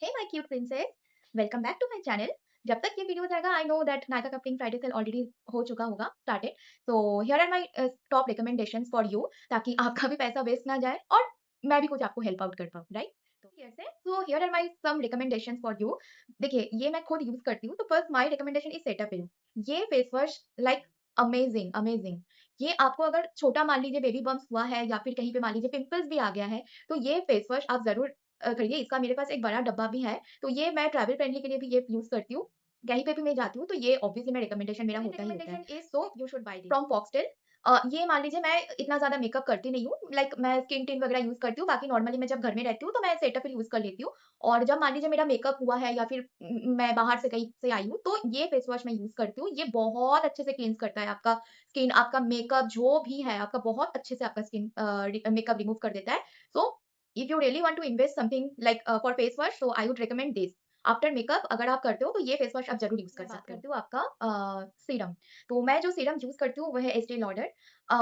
Hey my cute princess, welcome back to my channel. जब तक ये वीडियो जाएगा आई नो दैट नायका का पिंक फ्राइडे सेल ऑलरेडी हो चुका होगा started. So here are my top recommendations for you, ताकि आपका भी पैसा वेस्ट ना जाए और मैं भी कुछ आपको हेल्प आउट कर पाऊँ, राइट? तो हियर से so here are my some recommendations for you. देखिए, ये मैं खुद यूज करती हूँ, तो first my recommendation is Cetaphil. ये face wash like amazing amazing. ये आपको अगर छोटा मान लीजिए बेबी बम्प्स हुआ है या फिर कहीं पे मान लीजिए पिंपल्स भी आ गया है, तो ये फेस वॉश आप जरूर खरीदिए। इसका मेरे पास एक बड़ा डब्बा भी है, तो ये मैं ट्रैवल फ्रेंडली के लिए भी ये यूज़ करती हूँ। कहीं पे भी मैं जाती हूँ, तो ये ऑब्वियसली मैं रिकमेंडेशन मेरा होता ही होता है। recommendation is so you should buy this. From foxtail ये मान लीजिए मैं इतना ज़्यादा मेकअप करती नहीं हूँ, लाइक मैं स्किन टिंट वगैरह यूज़ करती हूँ, बाकी नॉर्मली मैं जब घर में रहती हूँ, तो मैं सेटाफिल यूज़ कर लेती हूँ। और जब मान लीजिए मेरा मेकअप हुआ है या फिर मैं बाहर से कहीं से आई हूँ, तो ये फेस वॉश मैं यूज़ करती हूँ। ये बहुत अच्छे से क्लींस करता है आपका स्किन, आपका मेकअप जो भी है, आपका बहुत अच्छे से आपका स्किन मेकअप रिमूव कर देता है। So if you really want to invest something like for face wash, so I would recommend this. After makeup अगर आप करते हो, तो ये फेस वॉश आप ज़रूर यूज़ कर मैं बात सकते हो। करती हूँ आपका सीरम, तो मैं जो सीरम यूज़ करती हूँ, वो है एस्टे लॉडर।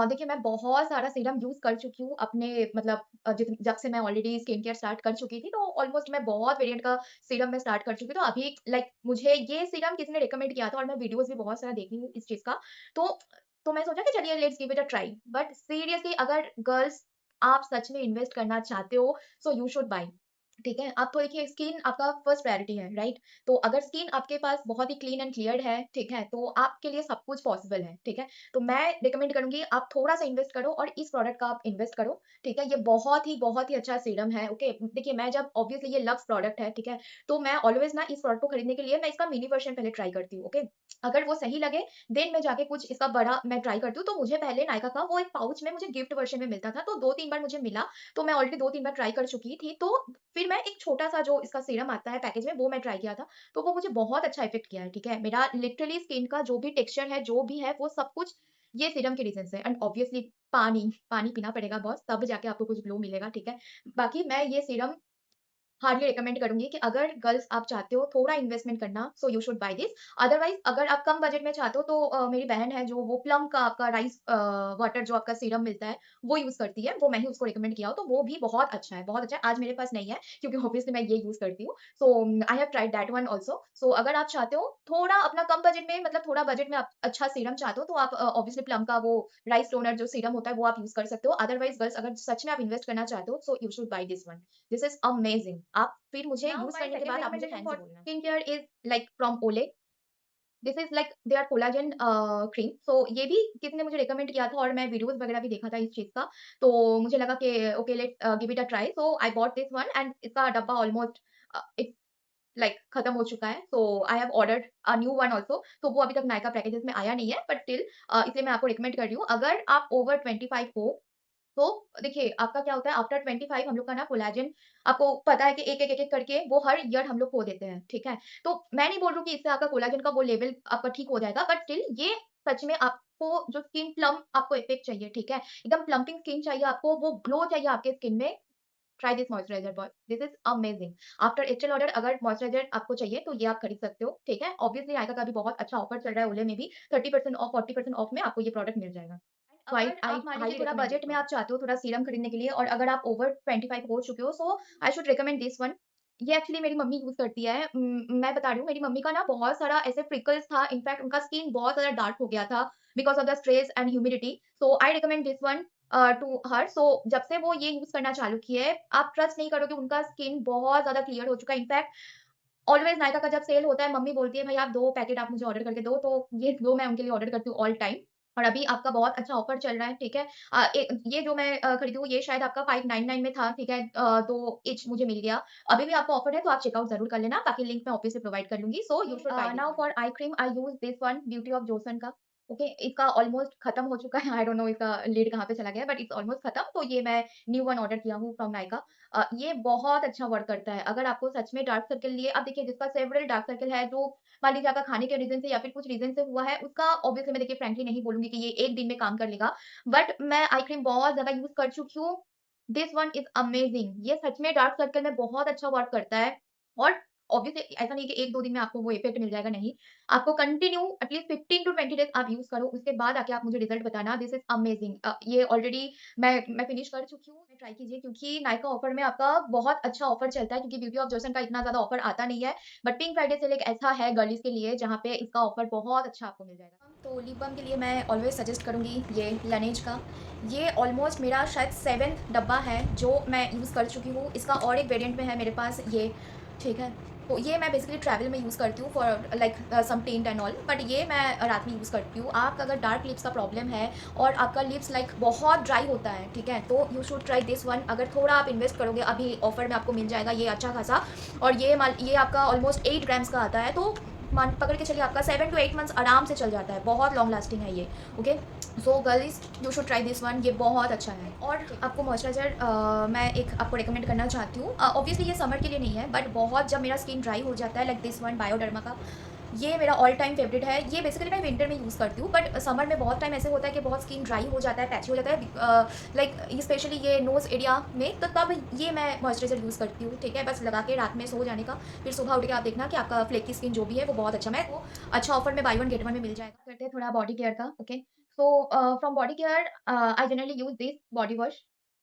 देखिए, मैं बहुत सारा सीरम यूज़ कर चुकी हूँ अपने मतलब जित जब से मैं ऑलरेडी स्किन केयर स्टार्ट कर चुकी थी, तो ऑलमोस्ट मैं बहुत वेरिएंट का सीरम मैं स्टार्ट कर चुकी हूँ। तो अभी लाइक मुझे ये सीरम किसी ने रिकमेंड किया था और मैं वीडियोज़ भी बहुत सारा देखी हूँ इस चीज़ का। तो तो मैं सोचा कि चलिए let's give it a try. But seriously अगर गर्ल्स आप सच में इन्वेस्ट करना चाहते हो, सो यू शुड बाय। ठीक है? आप तो देखिए, स्किन आपका फर्स्ट प्रायोरिटी है, राइट? तो अगर स्किन आपके पास बहुत ही क्लीन एंड क्लियर है, ठीक है? तो आपके लिए सब कुछ पॉसिबल है, ठीक है? तो मैं रिकमेंड करूँगी आप थोड़ा-सा इन्वेस्ट करो और इस प्रोडक्ट का आप इन्वेस्ट करो, ठीक है? ये बहुत ही अच्छा सीरम है, ओके? देखिए, मैं जब ऑब्वियसली ये लक्स प्रोडक्ट है, ठीक है? तो मैं ऑलवेज़ ना इस प्रोडक्ट को खरीदने के लिए मैं इसका मिनी वर्ज़न पहले ट्राई करती हूँ, ओके? अगर वो सही लगे, देन मैं जाके कुछ इसका बड़ा मैं ट्राई करती हूँ। तो मुझे पहले नायका का वो एक पाउच में मुझे गिफ्ट वर्ज़न में मिलता था, तो 2-3 बार मुझे मिला, तो मैं ऑलरेडी 2-3 बार ट्राई कर चुकी थी। तो फिर मैं एक छोटा-सा जो इसका सीरम आता है पैकेज में, वो मैं ट्राई किया था, तो वो मुझे बहुत अच्छा इफ़ेक्ट किया है, ठीक है? मेरा लिटरली स्किन का जो भी टेक्सचर है, जो भी है, वो सब कुछ ये सीरम के रीज़न से है। एंड ऑब्वियसली पानी पीना पड़ेगा बॉस, तब जाके आपको कुछ ग्लो मिलेगा, ठीक है? बाकी मैं ये सीरम हार्डली रिकमेंड करूँगी कि अगर गर्ल्स आप चाहते हो थोड़ा इन्वेस्टमेंट करना, सो you should buy this. Otherwise अगर आप कम बजट में चाहते हो, तो मेरी बहन है जो वो प्लम का आपका राइस वाटर जो आपका सीरम मिलता है, वो यूज़ करती है। वो मैं ही उसको रिकमेंड किया हो, तो वो भी बहुत अच्छा है, बहुत अच्छा है। आज मेरे पास नहीं है, क्योंकि ऑब्वियसली मैं ये यूज़ करती हूँ। So I have tried that one also. So अगर आप चाहते हो थोड़ा अपना कम बजट में, मतलब थोड़ा बजट में आप अच्छा सीरम चाहते हो, तो आप ऑब्वियसली प्लम का वो राइस टोनर जो सीरम होता है, वो आप यूज़ कर सकते हो। अदरवाइज़ गर्ल्स अगर सच में आप इन्वेस्ट करना चाहते हो, सो you should buy this one. This is amazing. आप फिर मुझे नाउ यूज़ माय करने के सेकंड बाद आप मुझे रिकमेंडेशन थैंक्स फॉर बोलना। Skin care is like from Olay. This is like their collagen cream. So ये भी किसी ने मुझे रिकमेंड किया था और मैं वीडियोज़ वगैरह भी देखा था इस चीज़ का। तो मुझे लगा कि okay, let's give it a try. So I bought this one and इसका डब्बा ऑलमोस्ट इट्स लाइक खत्म हो चुका है। So I have ordered a new one also. तो वो अभी तक नायका पैकेजेज़ में आया नहीं है, बट स्टिल इसलिए मैं आपको रिकमेंड कर रही हूँ। अगर आप ओवर 25 हो, तो देखिए, आपका क्या होता है आफ्टर 25 हम लोग का ना कोलेजन, आपको पता है कि एक-एक करके वो हर ईयर हम लोग खो देते हैं, ठीक है? तो मैं नहीं बोल रही हूँ कि इससे आपका कोलेजन का वो लेवल आपका ठीक हो जाएगा, बट स्टिल ये सच में आपको जो स्किन प्लम आपको इफेक्ट चाहिए, ठीक है? एकदम प्लम्पिंग स्किन चाहिए आपको, वो ग्लो चाहिए आपके स्किन में, try this moisturizer boy, this is amazing. After Estee Lauder अगर मॉइस्चराइज़र आपको चाहिए, तो ये आप खरीद सकते हो, ठीक है? ऑब्वियसली नायका का भी बहुत अच्छा ऑफर चल रहा है ओले में भी, 30% ऑफ, 40% ऑफ में आपको ये प्रोडक्ट मिल जाएगा। एंड सो आई अगर आई आप मान लीजिए हाइली थोड़ा रिकमेंड दिस बजट में आप प्रोडक्ट। चाहते हो थोड़ा सीरम खरीदने के लिए और अगर आप ओवर 25 हो चुके हो, so I should recommend this one. ये एक्चुअली मेरी मम्मी यूज़ करती है। मैं बता रही हूँ, मेरी मम्मी का ना बहुत सारा ऐसे फ्रिकल्स था, इनफैक्ट उनका स्किन बहुत ज़्यादा डार्क हो गया था because of the stress and humidity. So I recommend this one to her. So जब से वो ये यूज़ करना चालू की है, आप ट्रस्ट नहीं करोगे, उनका स्किन बहुत ज़्यादा क्लियर हो चुका है। इनफैक्ट ऑलवेज़ नायका का जब सेल होता है, मम्मी बोलती है, "भई आप 2 पैकेट आप मुझे ऑर्डर करके दो।" तो ये 2 मैं उनके लिए ऑर्डर करती हूँ ऑल टाइम। और अभी आपका बहुत अच्छा ऑफर चल रहा है, ठीक है? ये जो मैं खरीदी हूँ, ये शायद आपका 599 में था, ठीक है? 2 ईच मुझे मिल गया। अभी भी आपका ऑफर है, तो आप चेकआउट ज़रूर कर लेना, बाकी लिंक मैं ऑब्वियसली प्रोवाइड कर लूँगी। सो you should buy this now one. For eye cream I use this one, beauty of Jason का। ओके, इसका ऑलमोस्ट खत्म हो चुका है, आई डोंट नो इसका लिड कहाँ पे चला गया है, बट इट्स ऑलमोस्ट खत्म। तो ये मैं न्यू वन ऑर्डर किया हूँ फ्रॉम नायका। ये बहुत अच्छा वर्क करता है। अगर आपको सच में डार्क सर्कल लिए, अब देखिए, जिसका सेवरल डार्क सर्कल है, जो मान लीजिए आपका खाने के रीज़न से या फिर कुछ रीज़न से हुआ है, उसका ऑब्वियसली मैं देखिए फ्रैंकली नहीं बोलूँगी कि ये 1 दिन में काम कर लेगा। बट मैं आई क्रीम बहुत ज़्यादा यूज़ कर चुकी हूँ। This one is amazing. ये सच में डार्क सर्कल में बहुत अच्छा वर्क करता है और ऑब्वियसली ऐसा नहीं कि 1-2 दिन में आपको वो इफ़ेक्ट मिल जाएगा, नहीं। आपको कंटिन्यू एटलीस्ट 15 टू 20 डेज़ आप यूज़ करो, उसके बाद आके आप मुझे रिज़ल्ट बताना, दिस इज़ अमेज़िंग। ये ऑलरेडी मैं फिनिश कर चुकी हूँ, ट्राई कीजिए क्योंकि नायका ऑफर में आपका बहुत अच्छा ऑफर चलता है क्योंकि ब्यूटी ऑफ जोसन का इतना ज़्यादा ऑफर आता नहीं है। बट पिंक फ्राइडे सेल एक ऐसा है गर्ल्स के लिए जहाँ पे इसका ऑफर बहुत अच्छा आपको मिल जाएगा। तो लिप बाम के लिए मैं ऑलवेज़ सजेस्ट करूँगी ये Laneige का। ये ऑलमोस्ट मेरा शायद 7th डब्बा है जो मैं यूज़ कर चुकी हूँ। इसका और एक वेरिएंट में है मेरे पास ये, ठीक है। तो ये मैं बेसिकली ट्रैवल में यूज़ करती हूँ for like some tint and all, but ये मैं रात में यूज़ करती हूँ। आपका अगर डार्क लिप्स का प्रॉब्लम है और आपका लिप्स लाइक बहुत ड्राई होता है, ठीक है, तो you should try this one. अगर थोड़ा आप इन्वेस्ट करोगे, अभी ऑफर में आपको मिल जाएगा ये अच्छा खासा, और ये आपका ऑलमोस्ट 8 ग्राम्स का आता है, तो मान पकड़ के चलिए आपका 7 टू 8 मंथ्स आराम से चल जाता है। बहुत लॉन्ग लास्टिंग है ये, okay. So girls you should try this one, ये बहुत अच्छा है। और आपको मॉइस्चराइज़र मैं एक आपको रिकमेंड करना चाहती हूँ। ऑब्वियसली ये समर के लिए नहीं है, बट बहुत जब मेरा स्किन ड्राई हो जाता है, लाइक दिस वन बायोडर्मा का, ये मेरा ऑल टाइम फेवरेट है। ये बेसिकली मैं विंटर में यूज़ करती हूँ, बट समर में बहुत टाइम ऐसे होता है कि बहुत स्किन ड्राई हो जाता है, पैची हो जाता है, लाइक स्पेशली ये नोज़ एरिया में, तो तब ये मैं मॉइस्चराइज़र यूज़ करती हूँ, ठीक है। बस लगा के रात में सो जाने का, फिर सुबह उठ के आप देखना कि आपका फ्लेकी स्किन जो भी है वो बहुत अच्छा, मैं वो अच्छा ऑफर में बाय वन गेट वन में मिल जाएगा। करते हैं थोड़ा बॉडी केयर का, okay. So from body care I generally use this body wash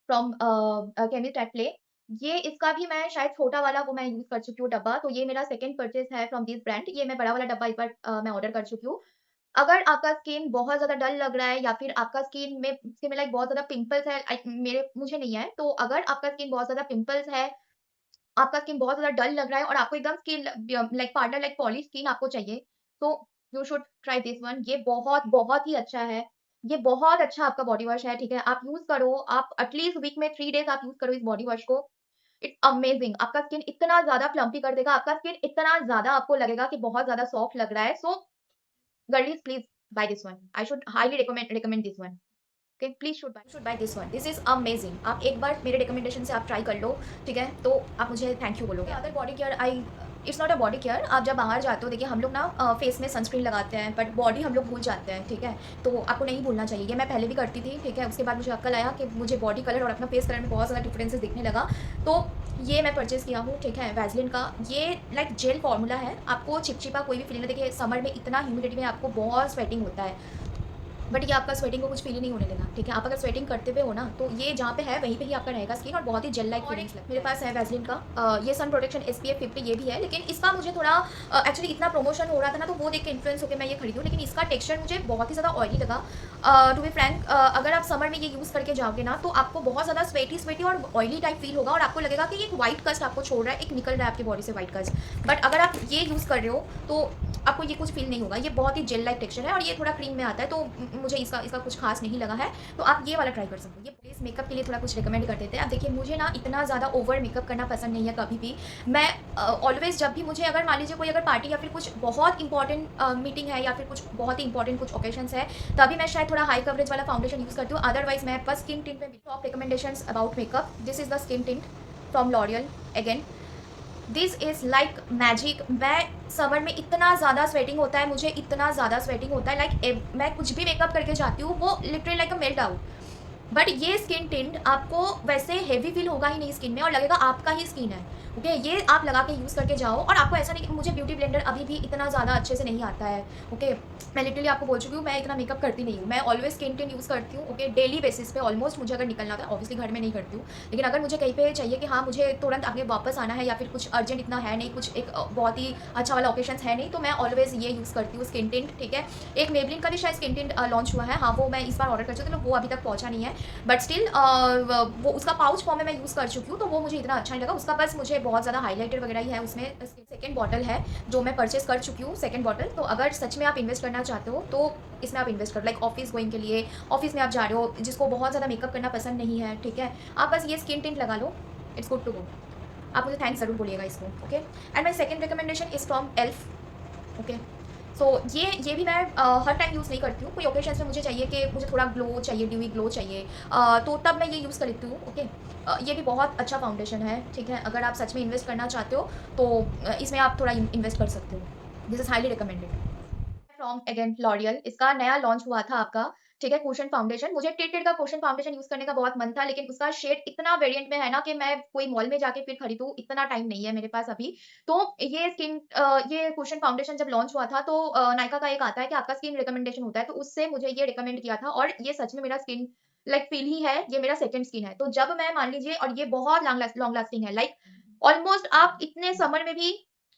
from Chemist at Play. ये इसका भी मैं शायद छोटा वाला वो मैं यूज़ कर चुकी हूँ डब्बा, तो ये मेरा सेकंड परचेज़ है फ्रॉम दिस ब्रांड। ये मैं बड़ा वाला डब्बा एक बार मैं ऑर्डर कर चुकी हूँ। अगर आपका स्किन बहुत ज़्यादा डल लग रहा है या फिर आपका स्किन में लाइक बहुत ज़्यादा पिंपल्स है, मेरे मुझे नहीं है, तो अगर आपका स्किन बहुत ज़्यादा पिंपल्स है, आपका स्किन बहुत ज़्यादा डल लग रहा है और आपको एकदम skin like powder like polish skin आपको चाहिए, तो you should try this one. ये बहुत, बहुत ही अच्छा है। ये बहुत अच्छा आपका बॉडी वॉश है, ठीक है? आप यूज़ करो, आप एटलीस्ट वीक में 3 डेज़ आप यूज़ करो इस बॉडी वॉश को। It's amazing. आपका स्किन इतना ज़्यादा प्लम्पी कर देगा, आपका स्किन इतना ज़्यादा आपको लगेगा कि बहुत ज़्यादा सॉफ्ट लग रहा है। So girls please buy this one. I should highly recommend this one. Okay, please should buy this one. This is amazing. आप एक बार मेरे रिकमेंडेशन से आप ट्राई कर लो, ठीक है? तो आप मुझे थैंक यू बोलोगे। Other body care it's not a body care. आप जब बाहर जाते हो, देखिए हम लोग ना फेस में सनस्क्रीन लगाते हैं, बट बॉडी हम लोग भूल जाते हैं, ठीक है? तो आपको नहीं भूलना चाहिए। ये मैं पहले भी करती थी, ठीक है? उसके बाद मुझे अक्ल आया कि मुझे बॉडी कलर और अपना फेस कलर में बहुत ज़्यादा डिफरेंसेस दिखने लगा। तो ये मैं परचेज़ किया हूँ, ठीक है? वैसलीन का। ये लाइक जेल फॉर्मूला है। आपको चिपचिपा कोई भी फीलिंग नहीं, देखिए समर में इतना ह्यूमिडिटी में आपको बहुत स्वेटिंग होता है। बट ये आपका स्वेटिंग को कुछ फ़ील ही नहीं होने देगा, ठीक है? आप अगर स्वेटिंग करते हुए हो ना, तो ये जहाँ पे है वहीं पे ही आपका रहेगा स्किन और बहुत ही जेल लाइक फीलिंग्स लगता है। मेरे पास है वैसलीन का ये सन प्रोटेक्शन SPF 50 ये भी है, लेकिन इसका मुझे थोड़ा एक्चुअली इतना प्रमोशन हो रहा था ना, तो वो देख के इन्फ्लुएंस होके मैं ये खरीदी हूँ, लेकिन इसका टेक्सचर मुझे बहुत ही ज़्यादा ऑयली लगा। टू बी फ्रैंक, अगर आप समर में ये यूज़ करके जाओगे ना, तो आपको बहुत ज़्यादा स्वेटी और ऑयली टाइप फील होगा और आपको लगेगा कि एक व्हाइट कस्ट आपको छोड़ रहा है, एक निकल रहा है आपकी बॉडी से व्हाइट कस्ट। बट अगर आप ये यूज़ कर रहे हो, तो आपको ये कुछ फ़ील नहीं होगा। ये बहुत ही जेल लाइक टेक्सचर है और ये थोड़ा क्रीम में आता है, तो मुझे इसका कुछ ख़ास नहीं लगा है। तो आप ये वाला ट्राई कर सकते हो। ये प्लीज़ मेकअप के लिए थोड़ा कुछ रिकमेंड कर देते हैं। अब देखिए मुझे ना इतना ज़्यादा ओवर मेकअप करना पसंद नहीं है कभी भी। मैं ऑलवेज़ जब भी मुझे अगर मान लीजिए कोई अगर पार्टी या फिर कुछ बहुत इंपॉर्टेंट मीटिंग है या फिर कुछ बहुत ही इंपॉर्टेंट कुछ ओकेशंस है, तभी मैं शायद थोड़ा हाई कवरेज वाला फाउंडेशन यूज़ करती हूँ। अदरवाइज़ मैं बस स्किन टिंट में top recommendations about makeup. This is the skin tint from L'Oréal again. This is like magic. मैं समर में इतना ज़्यादा स्वेटिंग होता है, मुझे इतना ज़्यादा स्वेटिंग होता है, लाइक मैं कुछ भी मेकअप करके जाती हूँ वो literally like a melt out. But ये स्किन टिंट आपको वैसे हेवी फील होगा ही नहीं स्किन में और लगेगा आपका ही स्किन है, ओके। ये आप लगा के यूज़ करके जाओ और आपको ऐसा नहीं कि मुझे ब्यूटी ब्लेंडर अभी भी इतना ज़्यादा अच्छे से नहीं आता है, ओके। मैं लिटरली आपको बोल चुकी हूँ मैं इतना मेकअप करती नहीं हूँ, मैं ऑलवेज स्किन टिंट यूज़ करती हूँ, ओके, डेली बेसिस पे ऑलमोस्ट। मुझे अगर निकलना होता है, ऑब्वियसली घर में नहीं करती हूँ, लेकिन अगर मुझे कहीं पे चाहिए कि हाँ मुझे तुरंत आगे वापस आना है या फिर कुछ अर्जेंट इतना है नहीं, कुछ एक बहुत ही अच्छा वाला ओकेशंस है नहीं, तो मैं ऑलवेज ये यूज़ करती हूँ स्किन टिंट, ठीक है। एक मेबलिन का भी शायद स्किन टिंट लॉन्च हुआ है, हाँ वो मैं इस बार ऑर्डर कर चुकी हूँ, तो वो अभी तक पहुँचा नहीं है, बट स्टिल वो उसका पाउच फॉर्म में मैं यूज़ कर चुकी हूँ, तो वो मुझे इतना अच्छा नहीं लगा। उसका बस मुझे बहुत ज़्यादा हाइलाइटर वगैरह ही है उसमें। सेकंड बॉटल है जो मैं परचेस कर चुकी हूँ, सेकंड बॉटल। तो अगर सच में आप इन्वेस्ट करना चाहते हो तो इसमें आप इन्वेस्ट करो, लाइक ऑफिस गोइंग के लिए, ऑफिस में आप जा रहे हो जिसको बहुत ज़्यादा मेकअप करना पसंद नहीं है, ठीक है, आप बस ये स्किन टिंट लगा लो, इट्स गुड टू गो। आप मुझे थैंक्स ज़रूर बोलिएगा इसको, okay. And my second recommendation is from Elf, okay. So ये भी मैं हर टाइम यूज़ नहीं करती हूँ। कोई ओकेशंस में मुझे चाहिए कि मुझे थोड़ा ग्लो चाहिए, ड्यूई ग्लो चाहिए, तो तब मैं ये यूज़ कर लेती हूँ, ओके। ये भी बहुत अच्छा फाउंडेशन है, ठीक है। अगर आप सच में इन्वेस्ट करना चाहते हो तो इसमें आप थोड़ा इन्वेस्ट कर सकते हो। This is highly recommended. From again L'Oréal, इसका नया लॉन्च हुआ था आपका, ठीक है, कुशन फाउंडेशन। मुझे टिल्टेड का कुशन फाउंडेशन यूज़ करने का बहुत मन था, लेकिन उसका शेड इतना वेरिएंट में है ना कि मैं कोई मॉल में जाके फिर खरीदूँ, इतना टाइम नहीं है मेरे पास अभी। तो ये कुशन फाउंडेशन जब लॉन्च हुआ था तो नायका का एक आता है कि आपका स्किन रिकमेंडेशन होता है, तो उससे मुझे ये रिकमेंड किया था और ये सच में मेरा स्किन फ़ील ही है, ये मेरा सेकंड स्किन है। तो जब मैं मान लीजिए और ये बहुत लॉन्ग लास्टिंग है, ऑलमोस्ट आप इतने समर में भी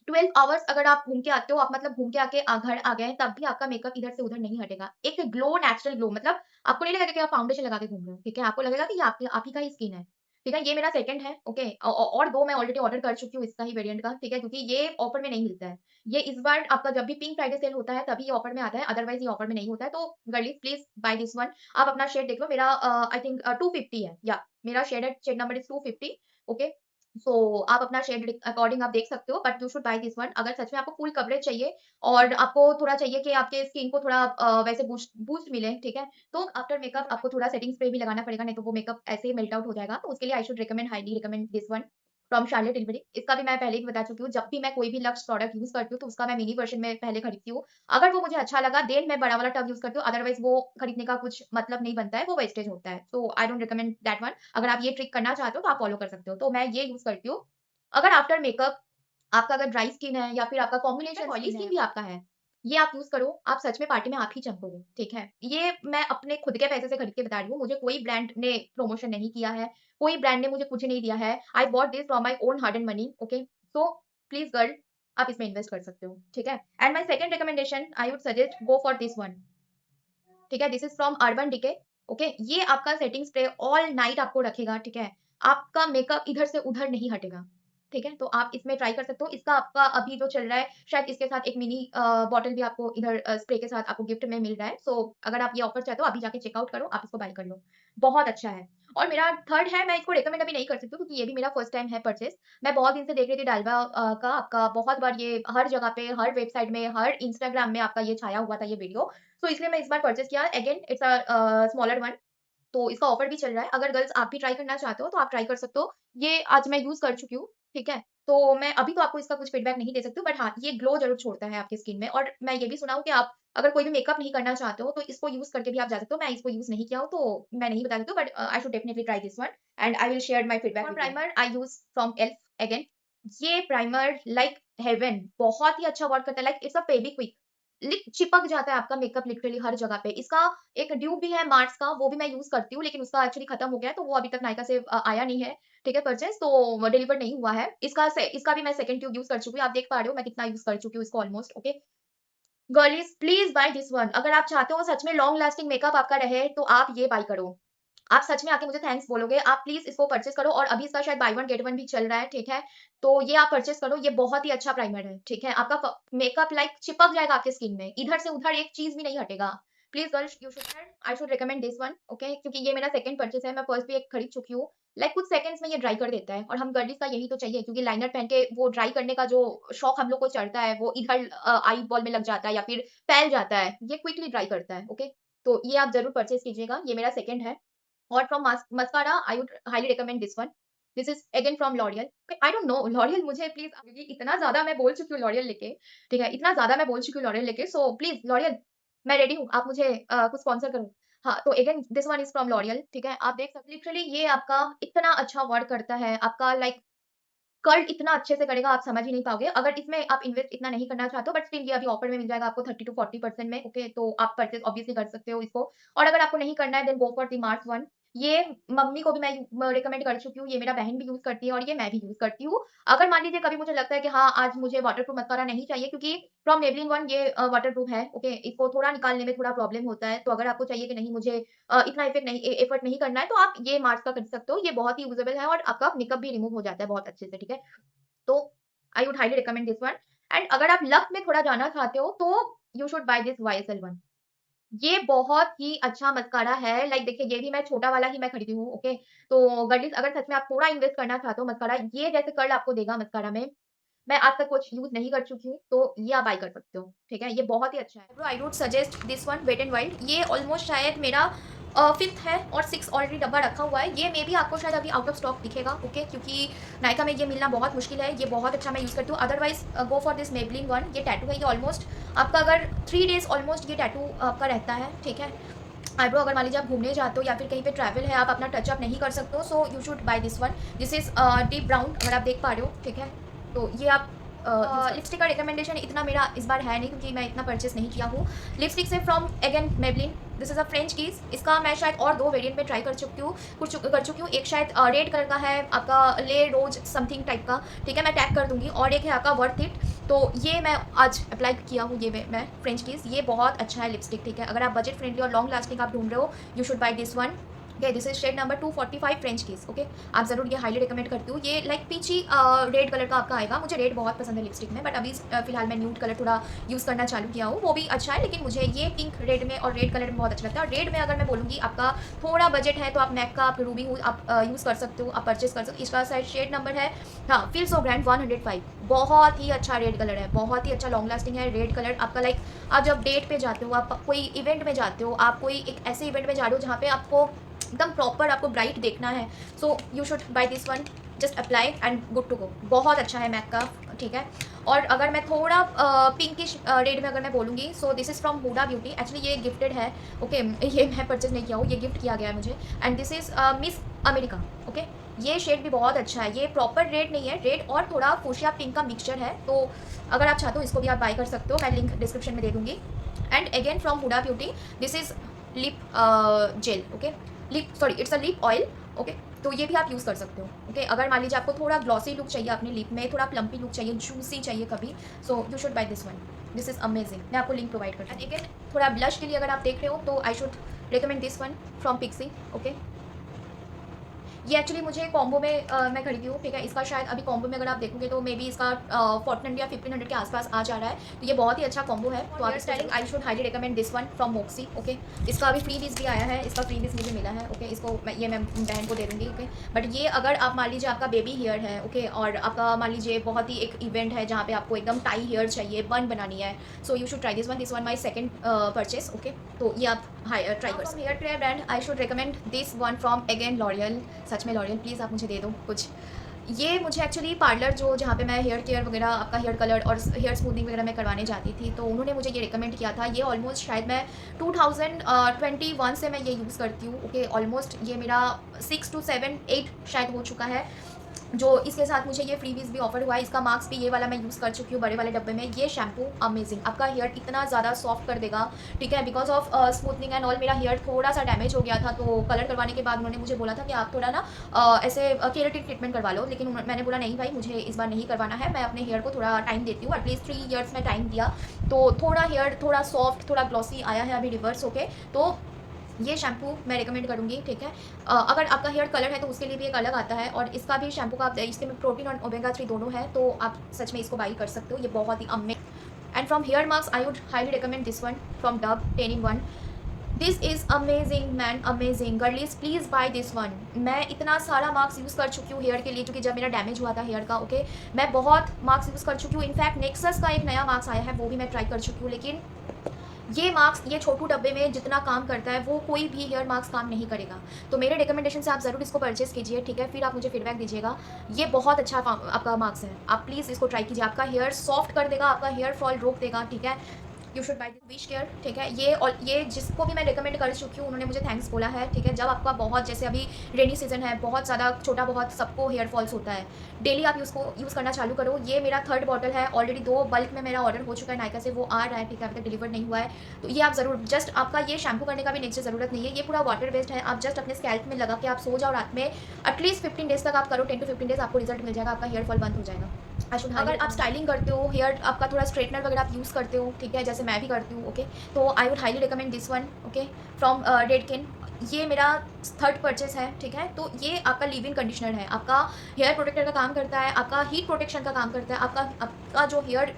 12 आवर्स अगर आप घूम के आते हो, आप मतलब घूम के आके घर आ गए हैं, तब भी आपका मेकअप इधर से उधर नहीं हटेगा। एक ग्लो, नेचुरल ग्लो, मतलब आपको नहीं लगेगा कि आप फाउंडेशन लगा के घूम रहे हो, ठीक है? आपको लगेगा कि ये आपके आप ही का ही स्किन है, ठीक है? ये मेरा सेकंड है, ओके? और 2 मैं ऑलरेडी ऑर्डर कर चुकी हूँ इसका ही वेरिएंट का, ठीक है? क्योंकि ये ऑफर में नहीं मिलता है। ये इस बार आपका जब भी पिंक फ्राइडे सेल होता है, तभी ये ऑफर में आता है, अदरवाइज़ ये ऑफर में नहीं होता है। तो गर्लिज़ प्लीज़ बाय दिस वन। आप अपना शेड देख लो, मेरा आई थिंक 250 है, या मेरा शेड नंबर इज़ 250, ओके? सो आप अपना शेड अकॉर्डिंग आप देख सकते हो, but you should buy this one अगर सच में आपको फुल कवरेज चाहिए और आपको थोड़ा चाहिए कि आपके स्किन को थोड़ा वैसे बूस्ट बूस्ट मिले, ठीक है? तो आफ्टर मेकअप आपको थोड़ा सेटिंग स्प्रे भी लगाना पड़ेगा, नहीं तो वो मेकअप ऐसे ही मेल्ट आउट हो जाएगा। तो उसके लिए आई should recommend, highly recommend this one from Charlotte Tilbury. इसका भी मैं पहले ही बता चुकी हूँ, जब भी मैं कोई भी लक्स प्रोडक्ट यूज़ करती हूँ, तो उसका मैं मिनी वर्ज़न में पहले खरीदती हूँ। अगर वो मुझे अच्छा लगा, देन मैं बड़ा वाला टब यूज़ करती हूँ, अदरवाइज़ वो खरीदने का कुछ मतलब नहीं बनता है, वो वेस्टेज होता है। So I don't recommend that one. अगर आप ये ट्रिक करना चाहते हो, तो आप फॉलो कर सकते हो। तो मैं ये यूज़ करती हूँ। अगर आफ्टर मेकअप आपका अगर ड्राई स्किन है या फिर आपका कॉम्बिनेशन ऑयली स्किन भी आपका है, ये आप यूज़ करो, आप सच में पार्टी में आप ही चमकोगे, ठीक है? ये मैं अपने खुद के पैसे से खरीद के बता रही हूँ, मुझे कोई ब्रांड ने प्रमोशन नहीं किया है, कोई ब्रांड ने मुझे कुछ नहीं दिया है। आई bought this from my own hard and money, okay? So please girl, आप इसमें इन्वेस्ट कर सकते हो, ठीक है? And my second recommendation I would suggest go for this one, ठीक है? This is from urban decay, okay? ये आपका सेटिंग स्प्रे ऑल नाइट आपको रखेगा, ठीक है? आपका मेकअप इधर से उधर नहीं हटेगा, ठीक है? तो आप इसमें ट्राई कर सकते हो। इसका आपका अभी जो चल रहा है, शायद इसके साथ एक मिनी बॉटल भी आपको इधर स्प्रे के साथ आपको गिफ्ट में मिल रहा है। सो अगर आप ये ऑफर चाहते हो, अभी जाके चेकआउट करो, आप इसको बाय कर लो। बहुत अच्छा है। और मेरा थर्ड है, मैं इसको रिकमेंड अभी नहीं कर सकती हूँ क्योंकि ये भी मेरा फर्स्ट टाइम है परचेज़। मैं बहुत दिन से देख रही थी डालबा का आपका बहुत बार ये हर जगह पे, हर वेबसाइट में, हर इंस्टाग्राम में आपका ये छाया हुआ था ये वीडियो। सो इसलिए मैं इस बार परचेज़ किया। अगेन इट्स स्मॉलर वन, तो इसका ऑफर भी चल रहा है। अगर गर्ल्स आप भी ट्राई करना चाहते हो, तो आप ट्राई कर सकते हो। ये आज मैं यूज़ कर चुकी हूँ, ठीक है? तो मैं अभी तो आपको इसका कुछ फीडबैक नहीं दे सकती हूँ, बट हाँ, ये ग्लो ज़रूर छोड़ता है आपकी स्किन में। और मैं ये भी सुना हूँ कि आप अगर कोई भी मेकअप नहीं करना चाहते हो, तो इसको यूज़ करके भी आप जा सकते हो। मैं इसको यूज़ नहीं किया हूँ, तो मैं नहीं बता सकती हूँ, but I should definitely try this one and I will share my feedback with you. Primer I use from elf again. ये प्राइमर लाइक हेवन, बहुत ही अच्छा वर्क करता है, लाइक इट्स अ फेविक्विक। चिपक जाता है आपका मेकअप लिटरली हर जगह पे। इसका एक ड्यूब भी है मार्स का, वो भी मैं यूज़ करती हूँ, लेकिन उसका एक्चुअली खत्म हो गया है, तो वो अभी तक नायका से आया नहीं है, ठीक है, परचेज़, तो डिलीवर नहीं हुआ है। इसका भी मैं सेकंड ट्यूब यूज़ कर चुकी हूँ, आप देख पा रहे हो मैं कितना यूज़ कर चुकी हूँ इसको almost, okay. Girls please buy this one. अगर आप चाहते हो सच में लॉन्ग लास्टिंग मेकअप आपका रहे, तो आप ये बाय करो। आप सच में आके मुझे थैंक्स बोलोगे। आप प्लीज़ इसको परचेज़ करो और अभी इसका शायद बाय वन गेट वन भी चल रहा है, ठीक है? तो ये आप परचेज़ करो, ये बहुत ही अच्छा प्राइमर है, ठीक है? आपका मेकअप चिपक जाएगा आपकी स्किन में, इधर से उधर एक चीज़ भी नहीं हटेगा। Please girls you should I should recommend this one, okay? क्योंकि ये मेरा सेकंड परचेज़ है, मैं फर्स्ट भी एक खरीद चुकी हूँ। कुछ सेकंड्स में ये ड्राई कर देता है और हम गर्ल्स का यही तो चाहिए, क्योंकि लाइनर पहन के वो ड्राई करने का जो शौक हम लोग को चढ़ता है, वो इधर आई बॉल में लग जाता है या फिर फैल जाता है। ये क्विकली ड्राई करता है, ओके? तो ये आप ज़रूर परचेज़ कीजिएगा, ये मेरा सेकंड है। और from mascara I would highly recommend this one. This is again from L'Oreal. I don't know L'Oreal, मुझे प्लीज़, क्योंकि इतना ज़्यादा मैं बोल चुकी हूँ L'Oreal लेके, ठीक है? इतना ज़्यादा मैं बोल चुकी हूँ L'Oreal लेके, सो प्लीज़ L'Oreal, मैं रेडी हूँ, आप मुझे कुछ स्पॉन्सर करो। हाँ, तो again this one is from L'Oreal, ठीक है? आप देख सकते लिटरली ये आपका इतना अच्छा वर्क करता है, आपका कर्ल इतना अच्छे से करेगा, आप समझ ही नहीं पाओगे। अगर इसमें आप इन्वेस्ट इतना नहीं करना चाहते हो, बट स्टिल ये अभी ऑफर में मिल जाएगा आपको 30 टू 40% में, ओके? तो आप परचेज़ ऑब्वियसली कर सकते हो इसको। और अगर आपको नहीं करना है, then go for the Mars one. ये मम्मी को भी मैं रिकमेंड कर चुकी हूँ, ये मेरा बहन भी यूज़ करती है और ये मैं भी यूज़ करती हूँ। अगर मान लीजिए कभी मुझे लगता है कि हाँ, आज मुझे वाटरप्रूफ मस्कारा नहीं चाहिए, क्योंकि फ्रॉम मेबलिन वन ये वाटरप्रूफ है, ओके? इसको थोड़ा निकालने में थोड़ा प्रॉब्लम होता है। तो अगर आपको चाहिए कि नहीं, मुझे इतना एफर्ट नहीं करना है, तो आप ये मार्स का खरीद सकते हो। ये बहुत ही यूजेबल है और आपका मेकअप भी रिमूव हो जाता है बहुत अच्छे से, ठीक है? तो I would highly recommend this one. And अगर आप लक में थोड़ा जाना चाहते हो, तो you should buy this YSL one. ये बहुत ही अच्छा मस्कारा है। देखिए, ये भी मैं छोटा वाला ही मैं खरीदी हूँ, ओके? तो गर्ल्स अगर सच में आप थोड़ा इन्वेस्ट करना चाहते हो, मस्कारा ये जैसे कर्ल आपको देगा मस्कारा में, मैं आज तक कुछ यूज़ नहीं कर चुकी हूँ, तो ये आप बाय कर सकते हो, ठीक है? ये बहुत ही अच्छा है। Bro I would suggest this one, Wet and Wild. ये ऑलमोस्ट शायद मेरा 5th है और 6 ऑलरेडी डब्बा रखा हुआ है। ये मेबी आपको शायद अभी आउट ऑफ स्टॉक दिखेगा, ओके? क्योंकि नायका में ये मिलना बहुत मुश्किल है। ये बहुत अच्छा मैं यूज़ करती हूँ। Otherwise go for this Maybelline one. ये टैटू है, ये ऑलमोस्ट आपका अगर 3 डेज़ ऑलमोस्ट ये टैटू आपका रहता है, ठीक है? आईब्रो अगर मान लीजिए आप घूमने जाते हो या फिर कहीं पे ट्रैवल है, आप अपना टचअप नहीं कर सकते हो, सो you should buy this one. This is deep brown, अगर आप देख पा रहे हो, ठीक है? तो ये आप लिपस्टिक का रिकमेंडेशन इतना मेरा इस बार है नहीं, क्योंकि मैं इतना परचेस नहीं किया हूँ। लिपस्टिक से from again Maybelline, this is a French keys. इसका मैं शायद और 2 वेरिएंट में ट्राई कर चुकी हूँ, कर चुकी हूँ। एक शायद रेड कलर का है, आपका ले रोज समथिंग टाइप का, ठीक है? मैं टैग कर दूँगी। और एक है आपका वर्थ इट, तो ये मैं आज अप्लाई किया हूँ, ये मैं फ्रेंच कीज़। ये बहुत अच्छा है लिपस्टिक, ठीक है? अगर आप बजट फ्रेंडली और लॉन्ग लास्टिंग आप ढूँढ रहे हो, you should buy this one. Okay, this is shade number 245 French kiss. Okay, आप ज़रूर ये हाईली रिकमेंड करती हूँ। ये लाइक पीची रेड कलर का आपका आएगा। मुझे रेड बहुत पसंद है लिपस्टिक में, बट अभी फिलहाल मैं न्यूड कलर थोड़ा यूज़ करना चालू किया हूँ, वो भी अच्छा है। लेकिन मुझे ये पिंक रेड में और रेड कलर में बहुत अच्छा लगता है। और रेड में अगर मैं बोलूँगी आपका थोड़ा बजट है, तो आप मैक का आप रूबी हूँ आप यूज़ कर सकते हो, आप परचेस कर सकते हो। इसका शायद शेड नंबर है, हाँ, फील सो ब्रांड 105। बहुत ही अच्छा रेड कलर है, बहुत ही अच्छा लॉन्ग लास्टिंग है रेड कलर आपका। लाइक आप जब डेट पे जाते हो, आप कोई इवेंट में जाते हो, आप कोई एक ऐसे इवेंट में जा रहे हो जहाँ पे आपको एकदम प्रॉपर आपको ब्राइट देखना है, so you should buy this one. Just apply and good to go. बहुत अच्छा है मैक का, ठीक है? और अगर मैं थोड़ा पिंकिश रेड में अगर मैं बोलूँगी, so this is from Huda Beauty. Actually ये गिफ्टेड है, ओके? ये मैं परचेज नहीं किया हूँ, ये गिफ्ट किया गया है मुझे। And this is miss America, okay? ये शेड भी बहुत अच्छा है। ये प्रॉपर रेड नहीं है, रेड और थोड़ा फूशिया पिंक का मिक्सचर है। तो अगर आप चाहते हो इसको भी आप बाय कर सकते हो, मैं लिंक डिस्क्रिप्शन में दे दूँगी। And again from Huda Beauty, this is lip gel, okay? Lip, sorry, it's a lip oil, okay? तो ये भी आप यूज़ कर सकते हो, ओके? अगर मान लीजिए आपको थोड़ा ग्लॉसी लुक चाहिए अपने लिप में, थोड़ा प्लम्पी लुक चाहिए, जूसी चाहिए कभी, सो you should buy this one. This is amazing. मैं आपको लिंक प्रोवाइड करती हूँ। एंड अगेन थोड़ा ब्लश के लिए अगर आप देख रहे हो, तो I should recommend this one from Pixi, okay? ये एक्चुअली मुझे कॉम्बो में मैं खरीदी हूँ, ठीक है? इसका शायद अभी कॉम्बो में अगर आप देखोगे तो मे बी इसका 1400 या 1500 के आसपास आ जा रहा है। तो ये बहुत ही अच्छा कॉम्बो है। तो आप styling I should highly recommend this one from Moxie, okay? इसका अभी फ्री पीस भी आया है, इसका फ्री पीस मुझे मिला है, ओके? इसको मैं बहन को दे दूँगी, ओके? बट ये अगर आप मान लीजिए आपका बेबी हेयर है, ओके? और आपका मान लीजिए बहुत ही एक इवेंट है जहाँ पे आपको एकदम टाई हेयर चाहिए, बन बनानी है, so you should try this one my second purchase, okay? तो ये आप ट्राई कर सकते हो। Hair care brand I should recommend this one from again L'Oreal. सच में लॉरियल, प्लीज़ आप मुझे दे दो कुछ। ये मुझे एक्चुअली पार्लर जो जहाँ पे मैं हेयर केयर वगैरह आपका हेयर कलर और हेयर स्मूथनिंग वगैरह मैं करवाने जाती थी, तो उन्होंने मुझे ये रिकमेंड किया था। ये ऑलमोस्ट शायद मैं 2021 से मैं ये यूज़ करती हूँ, ओके? ऑलमोस्ट ये मेरा 6 to 7 8 शायद हो चुका है। जो इसके साथ मुझे ये फ्रीबीज़ भी ऑफर हुआ है। इसका मास्क भी ये वाला मैं यूज़ कर चुकी हूँ बड़े वाले डब्बे में। ये शैम्पू अमेजिंग, आपका हेयर इतना ज़्यादा सॉफ्ट कर देगा, ठीक है? Because of smoothening and all मेरा हेयर थोड़ा सा डैमेज हो गया था, तो कलर करवाने के बाद उन्होंने मुझे बोला था कि आप थोड़ा ना ऐसे केराटिन ट्रीटमेंट करवा लो। लेकिन मैंने बोला नहीं भाई, मुझे इस बार नहीं करवाना है, मैं अपने हेयर को थोड़ा टाइम देती हूँ। एटलीस्ट 3 ईयर्स में टाइम दिया, तो थोड़ा हेयर थोड़ा सॉफ्ट थोड़ा ग्लॉसी आया है अभी रिवर्स होके। तो ये शैम्पू मैं रिकमेंड करूँगी, ठीक है? अगर आपका हेयर कलर है तो उसके लिए भी एक अलग आता है, और इसका भी शैम्पू का आप इसके में प्रोटीन और ओमेगा 3 दोनों है, तो आप सच में इसको बाई कर सकते हो। ये बहुत ही and from hair mask I would highly recommend this one from Dove 10 in 1। This is amazing man, amazing girlies, please buy this one. मैं इतना सारा मास्क यूज़ कर चुकी हूँ हेयर के लिए, क्योंकि जब मेरा डैमेज हुआ था हेयर का, ओके? मैं बहुत मास्क यूज़ कर चुकी हूँ। इनफैक्ट नेक्सस का एक नया मास्क आया है, वो भी मैं ट्राई कर चुकी हूँ। लेकिन ये मास्क ये छोटू डब्बे में जितना काम करता है, वो कोई भी हेयर मास्क काम नहीं करेगा। तो मेरे रिकमेंडेशन से आप ज़रूर इसको परचेज़ कीजिए, ठीक है? फिर आप मुझे फीडबैक दीजिएगा। ये बहुत अच्छा आपका मास्क है, आप प्लीज़ इसको ट्राई कीजिए। आपका हेयर सॉफ्ट कर देगा, आपका हेयर फॉल रोक देगा, ठीक है? You should buy this wish care, ठीक है? ये और ये जिसको भी मैं रिकमेंड कर चुकी हूँ, उन्होंने मुझे थैंक्स बोला है, ठीक है? जब आपका बहुत, जैसे अभी रेनी सीजन है, बहुत ज़्यादा छोटा बहुत सबको हेयर फॉल्स होता है, डेली आप उसको यूज़ करना चालू करो। ये मेरा 3rd बॉटल है, ऑलरेडी 2 बल्क में मेरा ऑर्डर हो चुका है नायका से, वो आ रहा है, ठीक है? अभी तक डिलीवर नहीं हुआ है। तो ये आप ज़रूर, जस्ट आपका ये शैम्पू करने का भी नेक्स्ट डे ज़रूरत नहीं है, ये पूरा वाटर बेस्ड है। आप जस्ट अपने स्कैल्प में लगा के आप सो जाओ रात में, एटलीस्ट 15 डेज़ तक आप करो, 10 to 15 डेज़ आपको रिजल्ट मिल जाएगा, आपका हेयर फॉल बंद हो जाएगा। अगर आप स्टाइलिंग करते हो, हेयर आपका थोड़ा स्ट्रेटनर वगैरह आप यूज़ करते हो, ठीक है? जैसे मैं भी करती हूँ, ओके? तो I would highly recommend this one, okay? From Redken. ये मेरा 3rd परचेस है, ठीक है? तो ये आपका लीव इन कंडीशनर है, आपका हेयर प्रोटेक्टर का काम करता है, आपका हीट प्रोटेक्शन का काम करता है, आपका जो हेयर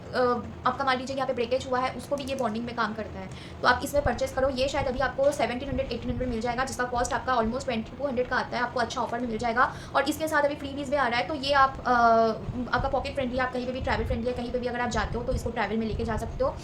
आपका मान लीजिए यहाँ पे ब्रेकेज हुआ है, उसको भी ये बॉन्डिंग में काम करता है। तो आप इसमें परचेस करो। ये शायद अभी आपको 1700-1800 मिल जाएगा, जिसका कॉस्ट आपका ऑलमोस्ट 2200 का आता है, आपको अच्छा ऑफर में मिल जाएगा। और इसके साथ अभी फ्रीबीज़ भी आ रहा है, तो ये आप आपका पॉकेट फ्रेंडली, आप कहीं पे भी ट्रैवल फ्रेंडली है, कहीं पे भी अगर आप जाते हो तो इसको ट्रैवल में लेके जा सकते हो।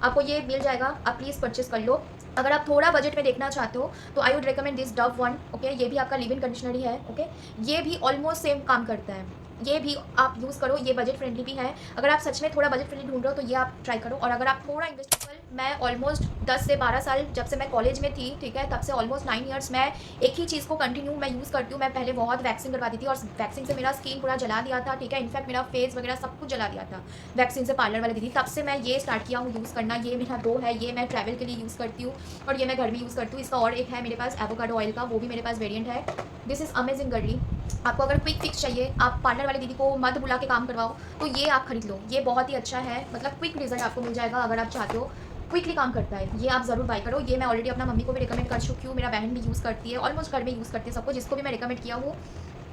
आपको ये मिल जाएगा, आप प्लीज़ परचेस कर लो। अगर आप थोड़ा बजट में देखना चाहते हो, तो I would recommend this Dove one, okay? ये भी आपका लीव इन कंडीशनर ही है, ओके? ये भी ऑलमोस्ट सेम काम करता है, ये भी आप यूज़ करो, ये बजट फ्रेंडली भी है। अगर आप सच में थोड़ा बजट फ्रेंडली ढूंढ रहे हो, तो ये आप ट्राई करो। और अगर आप थोड़ा इन्वेस्टेबल मैं ऑलमोस्ट 10 से 12 साल जब से मैं कॉलेज में थी, ठीक है? तब से ऑलमोस्ट 9 इयर्स मैं एक ही चीज़ को कंटिन्यू मैं यूज़ करती हूँ। मैं पहले बहुत वैक्सिंग करवाती थी और वैक्सिंग से मेरा स्किन पूरा जला दिया था, ठीक है? इनफैक्ट मेरा फेस वगैरह सब कुछ जला दिया था, वैक्सिंग से पार्लर वाली दीदी। तब से मैं ये स्टार्ट किया हूँ यूज़ करना। ये मेरा 2 है, ये मैं ट्रैवल के लिए यूज़ करती हूँ और ये मैं घर में यूज़ करती हूँ। इसका और एक है मेरे पास एवोकाडो ऑयल का, वो भी मेरे पास वेरिएंट है। This is amazing girly. आपको अगर क्विक फिक्स चाहिए, आप पार्लर वाली दीदी को मत बुला के काम करवाओ, तो ये आप खरीद लो। ये बहुत ही अच्छा है, मतलब क्विक रिज़ल्ट आपको मिल जाएगा अगर आप चाहते हो। क्विकली काम करता है, ये आप ज़रूर बाय करो। ये मैं ऑलरेडी अपना मम्मी को भी रिकमेंड कर चुकी हूँ, मेरा बहन भी यूज़ करती है, ऑलमोस्ट घर में यूज़ करती है सबको, जिसको भी मैं रिकमेंड किया हूँ,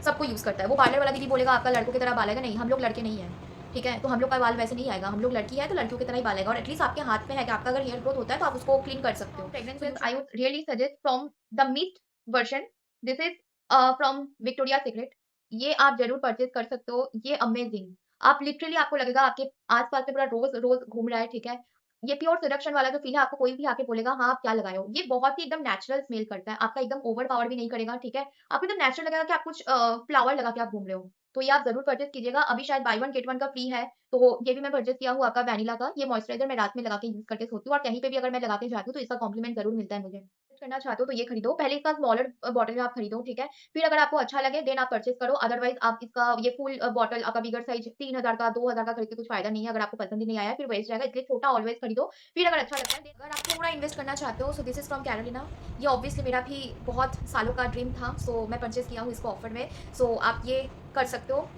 सबको यूज़ करता है। वो पार्लर वाला दीदी बोलेगा आपका लड़कों की तरह बाल आएगा, नहीं, हम लोग लड़के नहीं हैं, ठीक है? तो हम लोग का बाल वैसे नहीं आएगा, हम लोग लड़की है तो लड़कियों की तरह ही बाल आएगा और एटलीस्ट आपके हाथ में है कि आपका अगर हेयर ग्रोथ होता है तो आप उसको क्लीन कर सकते हो। Fragrances I would really suggest from the mist version, this is from Victoria secret. ये आप ज़रूर परचेज़ कर सकते हो, ये अमेज़िंग। आप लिटरली आपको लगेगा आपके आस-पास में पूरा रोज़ रोज़ घूम रहा है, ठीक है? ये प्योर सेडक्शन वाला जो फ़ील है आपको कोई भी आके बोलेगा हाँ, आप क्या लगाए हो? ये बहुत ही एकदम नेचुरल स्मेल करता है, आपका एकदम ओवर पावर भी नहीं करेगा, ठीक है? आपको एकदम नेचुरल लगेगा कि आप कुछ फ्लावर लगा के आप घूम रहे हो। तो ये आप ज़रूर परचेज़ कीजिएगा, अभी शायद बाय वन गेट वन का फ्री है, तो ये भी मैं परचेज़ किया हुआ आपका वैनिला का। ये मॉइस्चराइज़र मैं रात में लगा के यूज़ करके सोती हूँ और कहीं पे भी अगर मैं लगा के जाती हूँ तो इसका कॉम्प्लीमेंट ज़रूर मिलता है मुझे। करना चाहते हो तो ये खरीदो, पहले इसका स्मॉलर बॉटल में आप खरीदो, ठीक है? फिर अगर आपको अच्छा लगे देन आप परचेज़ करो, अदरवाइज़ आप इसका ये फुल बॉटल आपका बिगर साइज़ 3000 का, 2000 का खरीद के कुछ फ़ायदा नहीं है, अगर आपको पसंद ही नहीं आया फिर वेस्ट जाएगा, इसलिए छोटा ऑलवेज़ खरीदो, फिर अगर अच्छा लगता है देन अगर आप थोड़ा इन्वेस्ट करना चाहते हो सो दिस इज़ फ्रॉम कैरोलिना। ये ऑब्वियसली मेरा भी बहुत सालों का ड्रीम था, सो मैं परचेज़ किया हूँ इसको ऑफर में, सो आप ये कर सकते हो।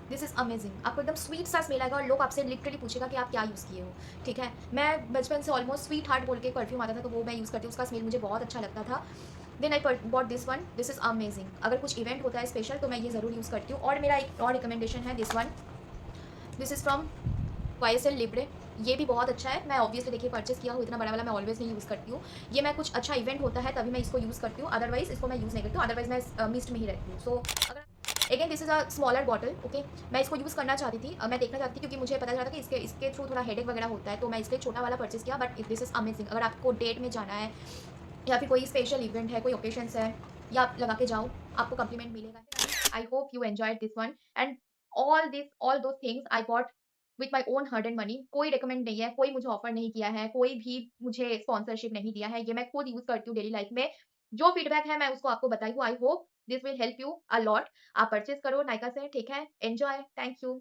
दिस इज़ अमेजिंग, आपको एकदम स्वीट सा स्मेल आएगा और लोग आपसे लिटरली पूछेगा कि आप क्या यूज़ किए हो, ठीक है? मैं बचपन से ऑलमोस्ट स्वीट हार्ट बोल के एक परफ्यूम आता था तो वो मैं यूज़ करती हूँ, उसका स्मेल मुझे बहुत अच्छा लगता था। Then I bought this one, this is amazing. अगर कुछ इवेंट होता है स्पेशल तो मैं ये ज़रूर यूज़ करती हूँ और मेरा एक और रिकमेंडेशन है this one, this is from YSL Libre. ये भी बहुत अच्छा है, मैं ऑब्वियसली देखिए परचेज़ किया हूँ, इतना बड़ा वाला मैं ऑलवेज़ नहीं यूज़ करती हूँ। ये मैं कुछ अच्छा इवेंट होता है तभी मैं इसको यूज़ करती हूँ, अदरवाइज़ इसको मैं यूज़ नहीं करती हूँ, अदरवाइज़ मैं मिस्ट में ही रहती हूँ। सो अगर again this is a smaller bottle, okay. मैं इसको यूज़ करना चाहती थी, मैं देखना चाहती थी क्योंकि मुझे पता चला था कि इसके इसके थ्रू थोड़ा हेडेक वगैरह होता है, तो मैं इसलिए छोटा वाला परचेज़ किया, बट दिस इज़ अमेजिंग। अगर आपको डेट में जाना है या फिर कोई स्पेशल इवेंट है, कोई ओकेशंस है, या आप लगा के जाओ, आपको कॉम्प्लीमेंट मिलेगा। I hope you enjoyed this one and all those things I bought with my own hard and money. कोई रिकमेंड नहीं है, कोई मुझे ऑफर नहीं किया है, कोई भी मुझे स्पॉन्सरशिप नहीं दिया है। ये मैं खुद यूज़ करती हूँ डेली लाइफ में। जो फीडबैक है मैं उसको आपको बताई हूँ। I hope this will help you a lot. आप परचेज़ करो नायका से, ठीक है? Enjoy, thank you.